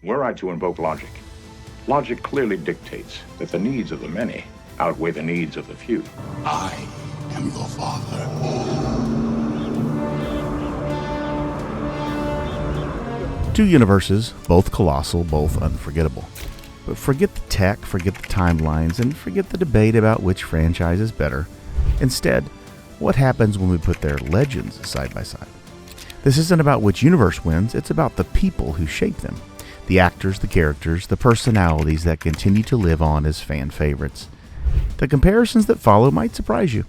Were I to invoke logic, logic clearly dictates that the needs of the many outweigh the needs of the few. I am your father. Two universes, both colossal, both unforgettable. But forget the tech, forget the timelines, and forget the debate about which franchise is better. Instead, what happens when we put their legends side by side? This isn't about which universe wins, it's about the people who shape them. The actors, the characters, the personalities that continue to live on as fan favorites. The comparisons that follow might surprise you,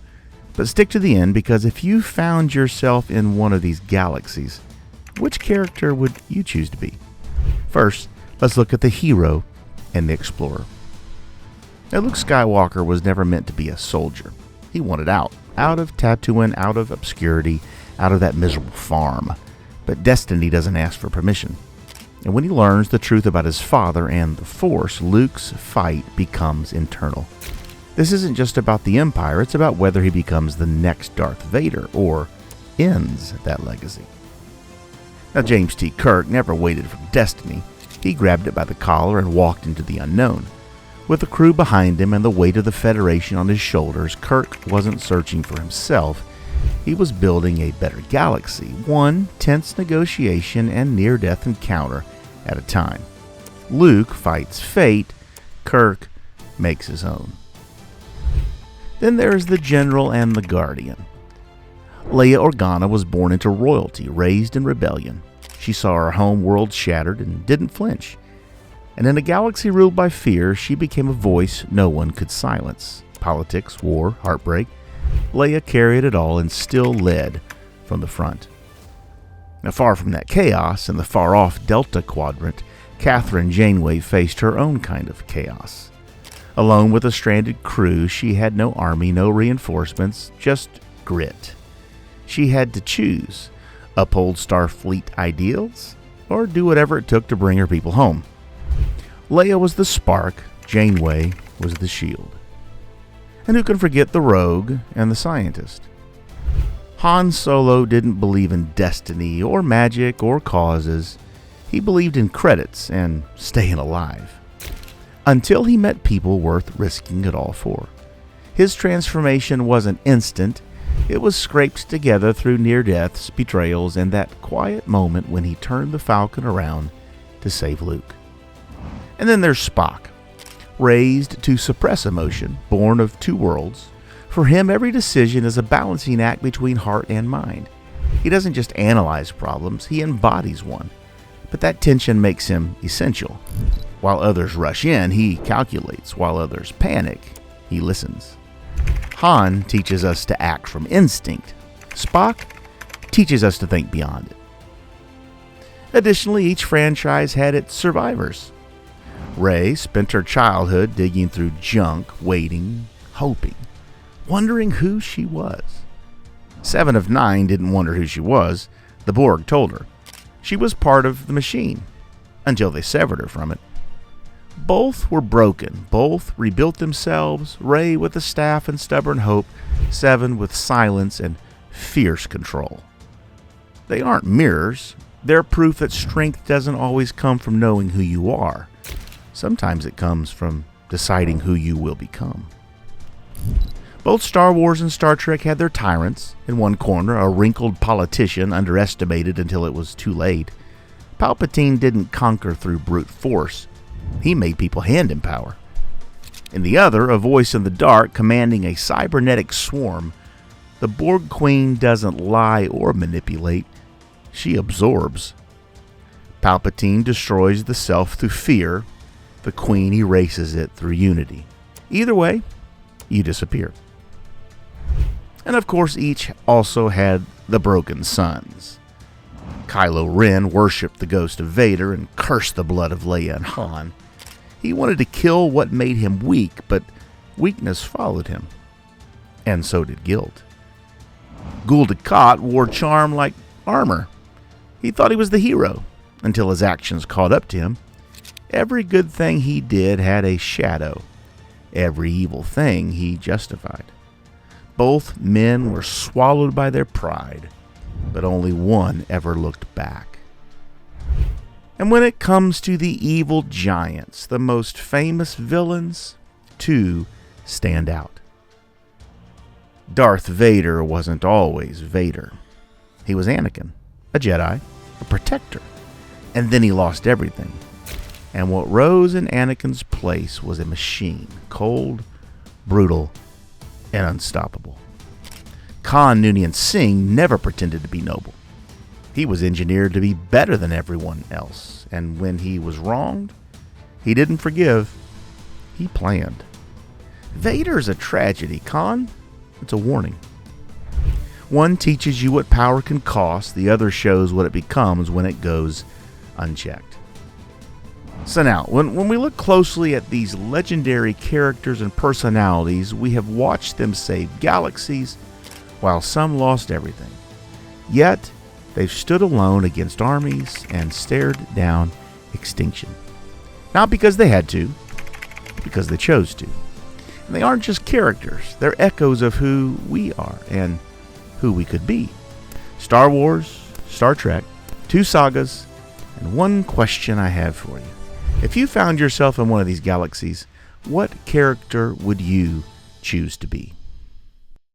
but stick to the end, because if you found yourself in one of these galaxies, which character would you choose to be? First, let's look at the hero and the explorer. Now, Luke Skywalker was never meant to be a soldier. He wanted out of Tatooine, out of obscurity, out of that miserable farm. But destiny doesn't ask for permission. And when he learns the truth about his father and the Force, Luke's fight becomes internal. This isn't just about the Empire, it's about whether he becomes the next Darth Vader or ends that legacy. Now, James T. Kirk never waited for destiny. He grabbed it by the collar and walked into the unknown. With the crew behind him and the weight of the Federation on his shoulders, Kirk wasn't searching for himself. He was building a better galaxy, one tense negotiation and near-death encounter at a time. Luke fights fate, Kirk makes his own. Then there is the General and the Guardian. Leia Organa was born into royalty, raised in rebellion. She saw her home world shattered and didn't flinch. And in a galaxy ruled by fear, she became a voice no one could silence. Politics, war, heartbreak. Leia carried it all and still led from the front. Now, far from that chaos, in the far-off Delta Quadrant, Catherine Janeway faced her own kind of chaos. Alone with a stranded crew, she had no army, no reinforcements, just grit. She had to choose, uphold Starfleet ideals, or do whatever it took to bring her people home. Leia was the spark, Janeway was the shield. And who can forget the rogue and the scientist? Han Solo didn't believe in destiny or magic or causes. He believed in credits and staying alive. Until he met people worth risking it all for. His transformation wasn't instant. It was scraped together through near deaths, betrayals, and that quiet moment when he turned the Falcon around to save Luke. And then there's Spock. Raised to suppress emotion, born of two worlds. For him, every decision is a balancing act between heart and mind. He doesn't just analyze problems, he embodies one. But that tension makes him essential. While others rush in, he calculates. While others panic, he listens. Han teaches us to act from instinct. Spock teaches us to think beyond it. Additionally, each franchise had its survivors. Rey spent her childhood digging through junk, waiting, hoping, wondering who she was. 7 of 9 didn't wonder who she was. The Borg told her. She was part of the machine, until they severed her from it. Both were broken. Both rebuilt themselves, Rey with a staff and stubborn hope, 7 with silence and fierce control. They aren't mirrors. They're proof that strength doesn't always come from knowing who you are. Sometimes it comes from deciding who you will become. Both Star Wars and Star Trek had their tyrants. In one corner, a wrinkled politician underestimated until it was too late. Palpatine didn't conquer through brute force. He made people hand him power. In the other, a voice in the dark commanding a cybernetic swarm. The Borg Queen doesn't lie or manipulate. She absorbs. Palpatine destroys the self through fear. The Queen erases it through unity. Either way, you disappear. And of course, each also had the broken sons. Kylo Ren worshipped the ghost of Vader and cursed the blood of Leia and Han. He wanted to kill what made him weak, but weakness followed him. And so did guilt. Gul Dukat wore charm like armor. He thought he was the hero, until his actions caught up to him. Every good thing he did had a shadow. Every evil thing he justified. Both men were swallowed by their pride, but only one ever looked back. And when it comes to the evil giants, the most famous villains, two stand out. Darth Vader wasn't always Vader. He was Anakin, a Jedi, a protector, and then he lost everything. And what rose in Anakin's place was a machine, cold, brutal, and unstoppable. Khan Noonien Singh never pretended to be noble. He was engineered to be better than everyone else, and when he was wronged, he didn't forgive, he planned. Vader's a tragedy, Khan. It's a warning. One teaches you what power can cost, the other shows what it becomes when it goes unchecked. So now, when we look closely at these legendary characters and personalities, we have watched them save galaxies, while some lost everything. Yet, they've stood alone against armies and stared down extinction. Not because they had to, but because they chose to. And they aren't just characters, they're echoes of who we are and who we could be. Star Wars, Star Trek, two sagas, and one question I have for you. If you found yourself in one of these galaxies, what character would you choose to be?